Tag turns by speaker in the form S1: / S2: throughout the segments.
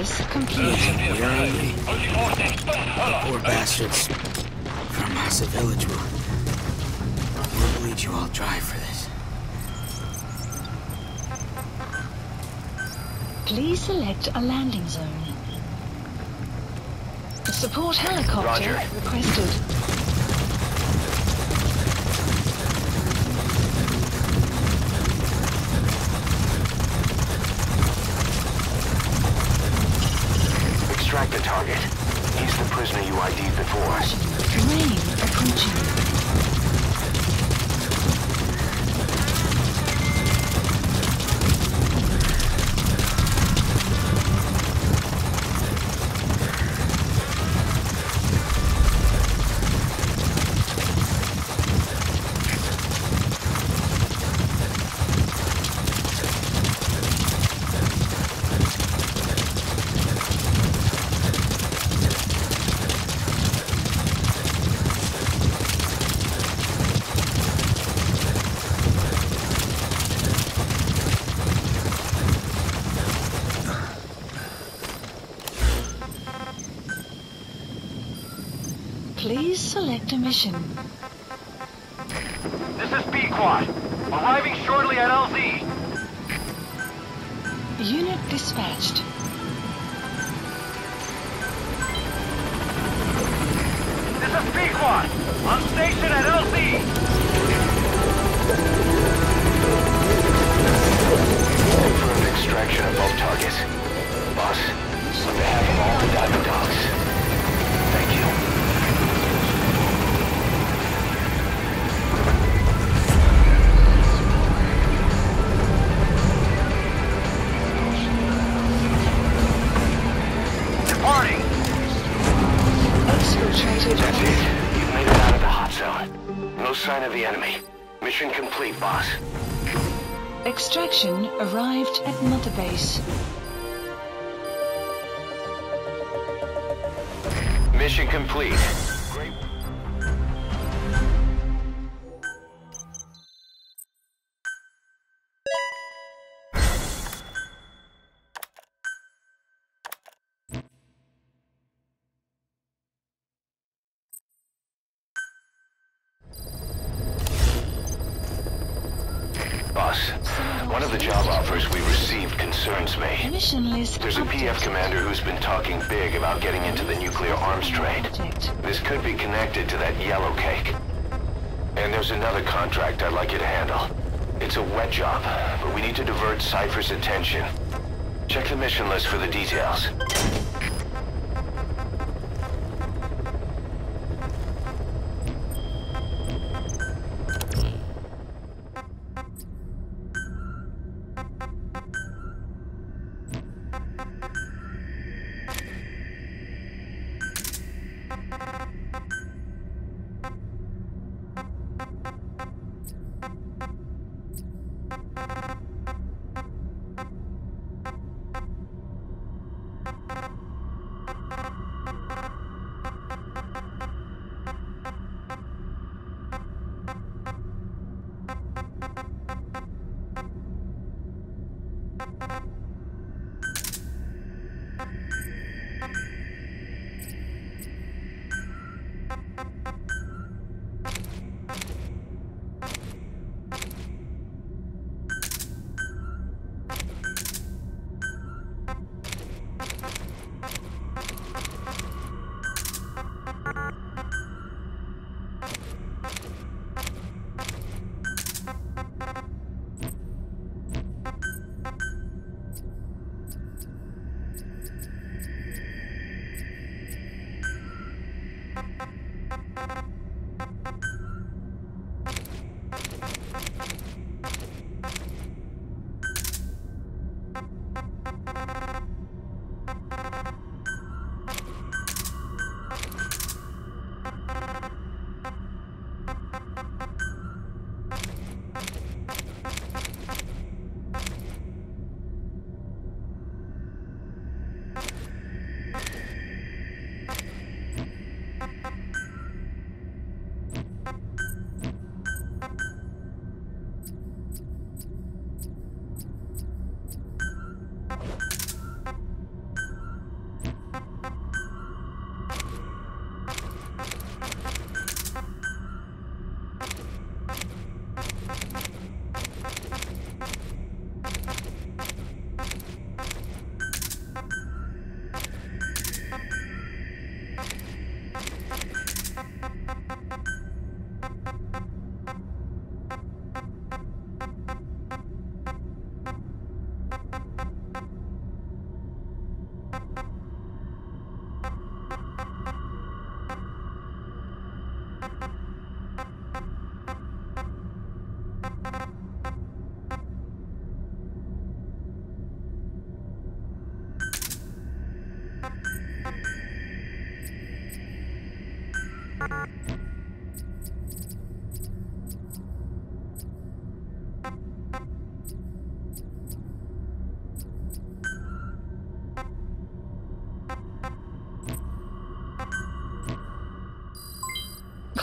S1: list complete.
S2: You're angry. Poor bastards from Massa Village will bleed you all dry for this.
S1: Please select a landing zone. A support helicopter requested.
S3: Extract the target. He's the prisoner you ID'd before.
S1: Terrain approaching. Please select a mission.
S3: This is B-Quad. Arriving shortly at LZ.
S1: Unit dispatched.
S3: This is B-Quad. On station at LZ. Confirmed extraction of both targets. Boss, on behalf of all the Diamond Dogs, thank you. That's it. You've made it out of the hot zone. No sign of the enemy. Mission complete, boss.
S1: Extraction arrived at Mother Base.
S3: Mission complete. Great. Boss, one of the job offers we received concerns me.
S1: Mission list
S3: There's a PF commander who's been talking big about getting into the nuclear arms trade. This could be connected to that yellow cake. And there's another contract I'd like you to handle. It's a wet job, but we need to divert Cypher's attention. Check the mission list for the details.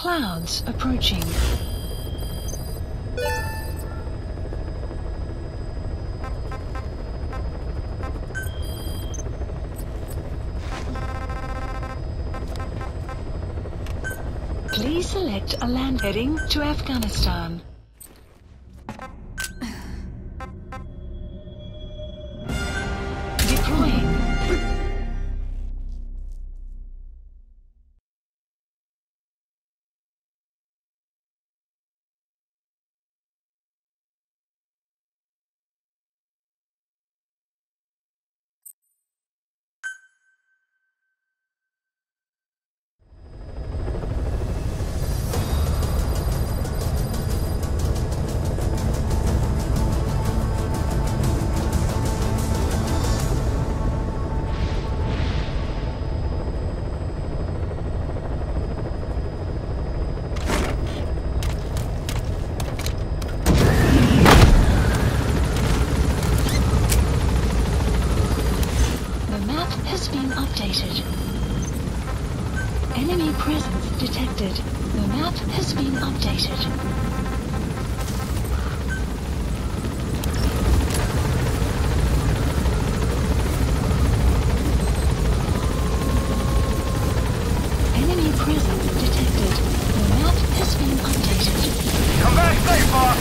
S1: Clouds approaching. Please select a land heading to Afghanistan. Deploying. Updated. Enemy presence detected. The map has been updated. Enemy presence detected. The map has been updated.
S4: Come back safe, boss!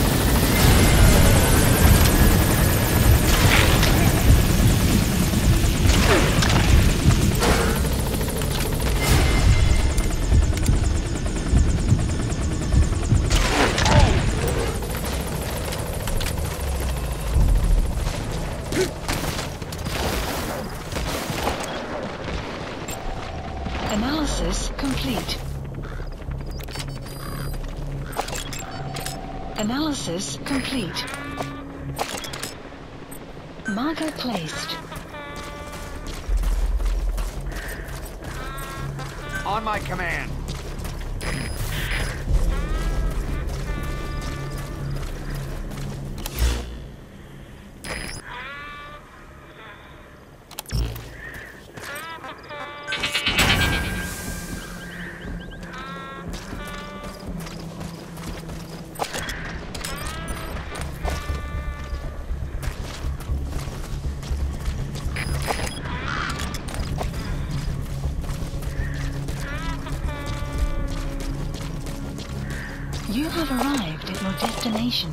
S1: Analysis complete. Analysis complete. Marker placed.
S4: On my command.
S1: You have arrived at your destination.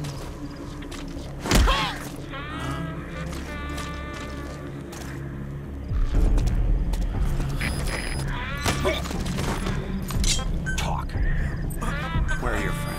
S4: Talk. Where are your friends?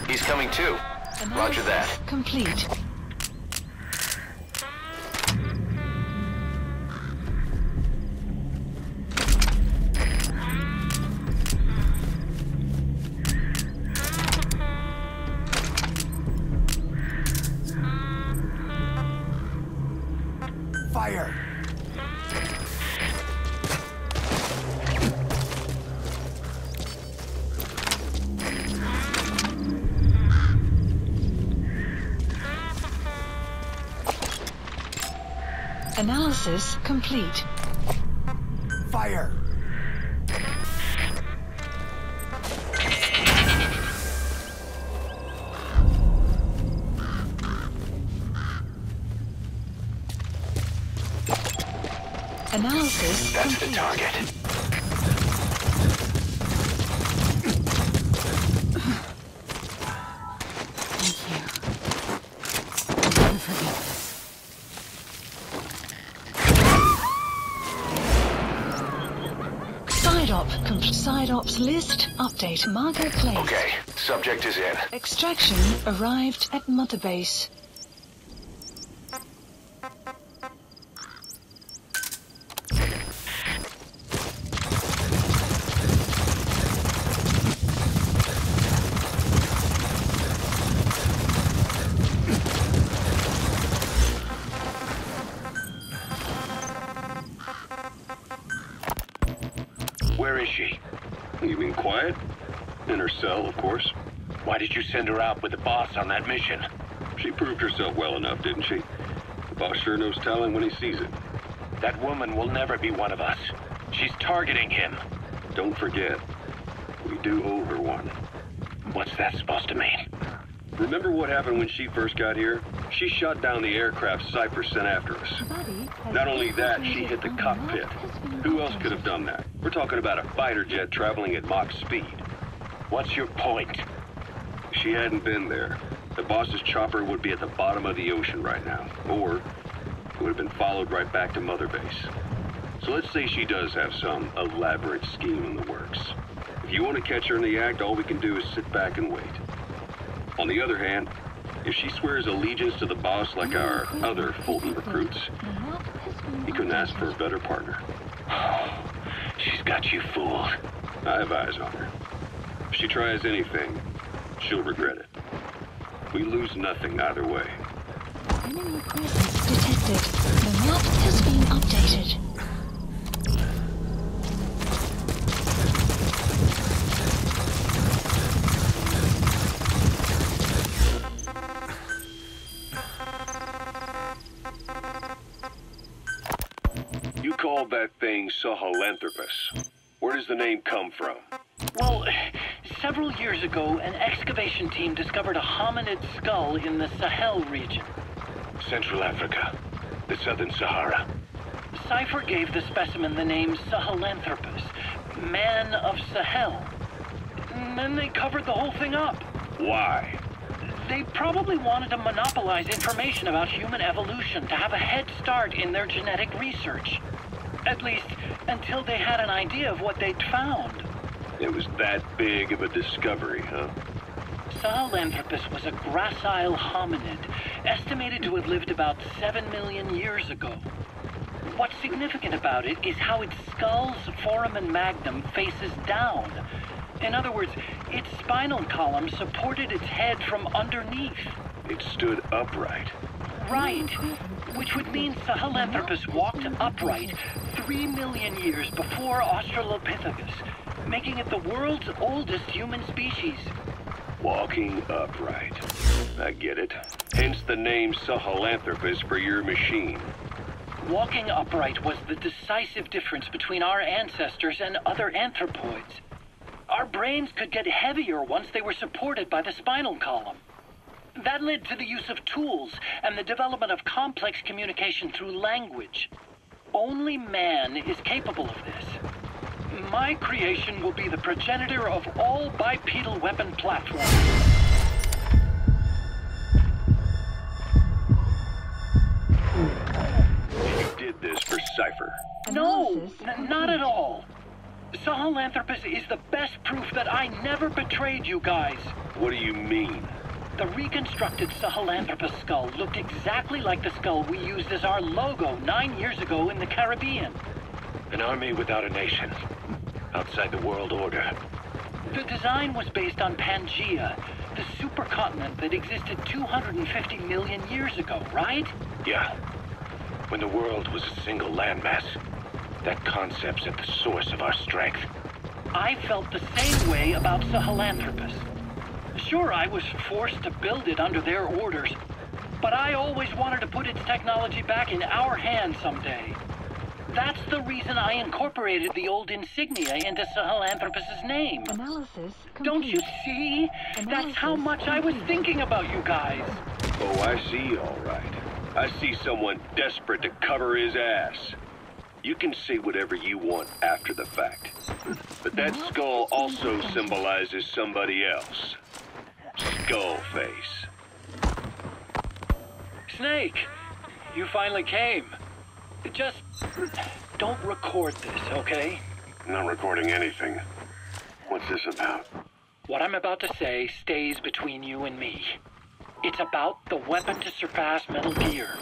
S3: He's coming too. Roger that.
S1: Complete.
S4: Fire!
S1: Analysis complete.
S4: Fire!
S1: Analysis
S3: That's the
S1: complete.
S3: target.
S1: Thank you. I'll never forget this. Side ops list update. Marker placed.
S3: Okay, subject is in.
S1: Extraction arrived at Mother Base.
S5: is she?
S6: You mean quiet? In her cell, of course.
S5: Why did you send her out with the boss on that mission?
S6: She proved herself well enough, didn't she? The boss sure knows talent when he sees it.
S5: That woman will never be one of us. She's targeting him.
S6: Don't forget, we do owe her one.
S5: What's that supposed to mean?
S6: Remember what happened when she first got here? She shot down the aircraft Cypher sent after us. Not only that, she hit the cockpit. Who else could have done that? We're talking about a fighter jet traveling at Mach speed.
S5: What's your point?
S6: If she hadn't been there, the boss's chopper would be at the bottom of the ocean right now. Or it would have been followed right back to Mother Base. So let's say she does have some elaborate scheme in the works. If you want to catch her in the act, all we can do is sit back and wait. On the other hand, if she swears allegiance to the boss like our other Fulton recruits, he couldn't ask for a better partner.
S5: She's got you fooled.
S6: I have eyes on her. If she tries anything, she'll regret it. We lose nothing either way.
S1: Enemy presence detected. The map has been updated.
S6: You called that thing Sahelanthropus. Where does the name come from?
S7: Well, several years ago, an excavation team discovered a hominid skull in the Sahel region.
S5: Central Africa. The Southern Sahara.
S7: Cypher gave the specimen the name Sahelanthropus, man of Sahel. And then they covered the whole thing up.
S6: Why?
S7: They probably wanted to monopolize information about human evolution to have a head start in their genetic research. At least, until they had an idea of what they'd found.
S6: It was that big of a discovery, huh?
S7: Sahelanthropus was a gracile hominid, estimated to have lived about 7 million years ago. What's significant about it is how its skull's foramen magnum faces down. In other words, its spinal column supported its head from underneath.
S6: It stood upright.
S7: Right, which would mean Sahelanthropus walked upright 3 million years before Australopithecus, making it the world's oldest human species.
S6: Walking upright. I get it. Hence the name Sahelanthropus for your machine.
S7: Walking upright was the decisive difference between our ancestors and other anthropoids. Our brains could get heavier once they were supported by the spinal column. That led to the use of tools and the development of complex communication through language. Only man is capable of this. My creation will be the progenitor of all bipedal weapon platforms.
S6: You did this for Cypher.
S7: No, not at all. Sahelanthropus is the best proof that I never betrayed you guys.
S6: What do you mean?
S7: The reconstructed Sahelanthropus skull looked exactly like the skull we used as our logo 9 years ago in the Caribbean.
S5: An army without a nation. Outside the world order.
S7: The design was based on Pangaea, the supercontinent that existed 250 million years ago, right?
S5: Yeah. When the world was a single landmass. That concept's at the source of our strength.
S7: I felt the same way about Sahelanthropus. Sure, I was forced to build it under their orders, but I always wanted to put its technology back in our hands someday. That's the reason I incorporated the old insignia into Sahelanthropus's name.
S1: Analysis complete.
S7: Don't you see? That's how much I was thinking about you guys.
S6: Oh, I see, all right. I see someone desperate to cover his ass. You can say whatever you want after the fact. But that skull also symbolizes somebody else. Skullface.
S7: Snake, you finally came. Just don't record this, okay?
S6: Not recording anything. What's this about?
S7: What I'm about to say stays between you and me. It's about the weapon to surpass Metal Gear.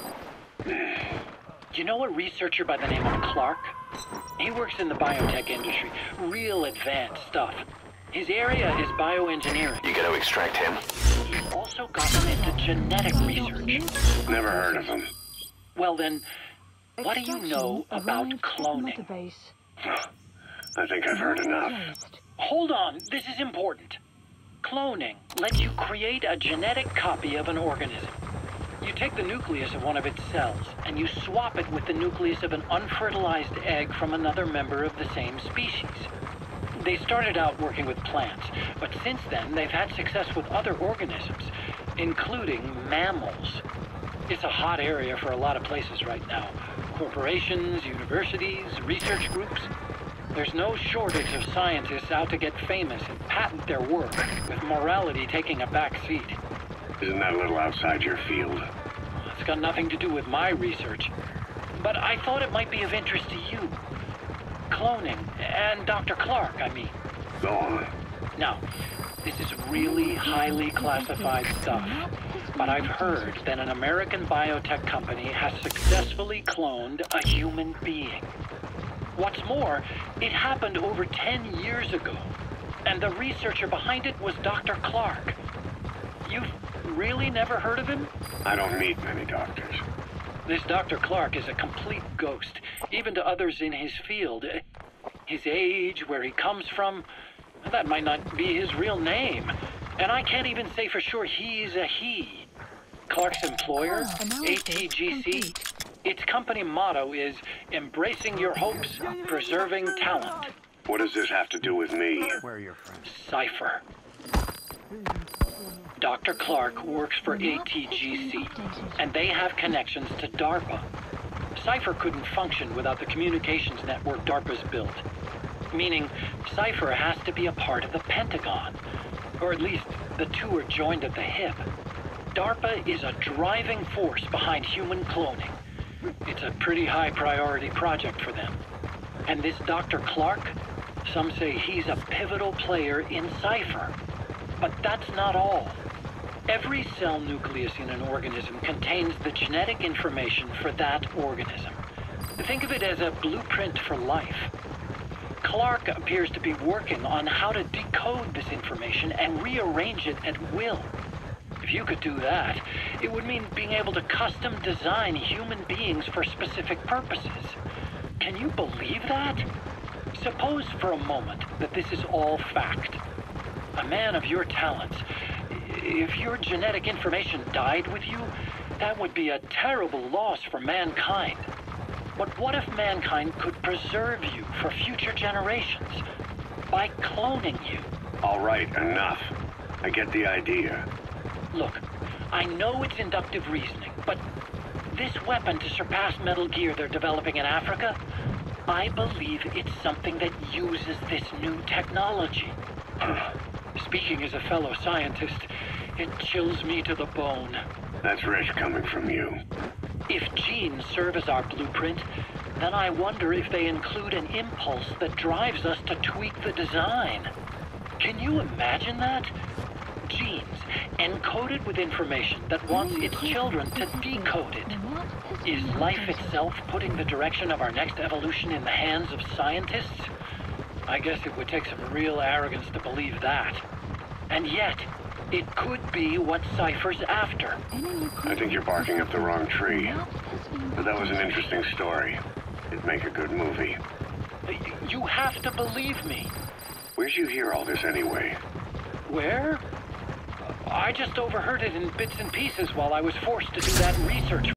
S7: You know a researcher by the name of Clark? He works in the biotech industry. Real advanced stuff. His area is bioengineering.
S3: You gotta extract him.
S7: He's also gotten into genetic research.
S6: Never heard of him.
S7: Well then, what do you know about cloning?
S6: I think I've heard enough.
S7: Hold on, this is important. Cloning lets you create a genetic copy of an organism. You take the nucleus of one of its cells, and you swap it with the nucleus of an unfertilized egg from another member of the same species. They started out working with plants, but since then they've had success with other organisms, including mammals. It's a hot area for a lot of places right now. Corporations, universities, research groups. There's no shortage of scientists out to get famous and patent their work, with morality taking a back seat.
S6: Isn't that a little outside your field?
S7: It's got nothing to do with my research, but I thought it might be of interest to you. Cloning, and Dr. Clark, I mean.
S6: Go on.
S7: Now, this is really highly classified stuff, but I've heard that an American biotech company has successfully cloned a human being. What's more, it happened over 10 years ago, and the researcher behind it was Dr. Clark. You've really never heard of him?
S6: I don't meet many doctors.
S7: This Dr. Clark is a complete ghost, even to others in his field. His age, where he comes from, that might not be his real name. And I can't even say for sure he's a he. Clark's employer, ATGC, its company motto is embracing your hopes, preserving talent.
S6: What does this have to do with me?
S4: Where are your friends?
S7: Cypher. Dr. Clark works for ATGC, and they have connections to DARPA. Cypher couldn't function without the communications network DARPA's built. Meaning, Cypher has to be a part of the Pentagon. Or at least, the two are joined at the hip. DARPA is a driving force behind human cloning. It's a pretty high priority project for them. And this Dr. Clark, some say he's a pivotal player in Cypher. But that's not all. Every cell nucleus in an organism contains the genetic information for that organism. Think of it as a blueprint for life. Clark appears to be working on how to decode this information and rearrange it at will. If you could do that, it would mean being able to custom design human beings for specific purposes. Can you believe that? Suppose for a moment that this is all fact. A man of your talents, if your genetic information died with you, that would be a terrible loss for mankind. But what if mankind could preserve you for future generations by cloning you?
S6: All right, enough. I get the idea.
S7: Look, I know it's inductive reasoning, but this weapon to surpass Metal Gear they're developing in Africa, I believe it's something that uses this new technology. Speaking as a fellow scientist, it chills me to the bone.
S6: That's rich coming from you.
S7: If genes serve as our blueprint, then I wonder if they include an impulse that drives us to tweak the design. Can you imagine that? Genes encoded with information that wants its children to decode it. Is life itself putting the direction of our next evolution in the hands of scientists? I guess it would take some real arrogance to believe that. And yet, it could be what Cypher's after.
S6: I think you're barking up the wrong tree. But that was an interesting story. It'd make a good movie.
S7: You have to believe me.
S6: Where'd you hear all this anyway?
S7: Where? I just overheard it in bits and pieces while I was forced to do that research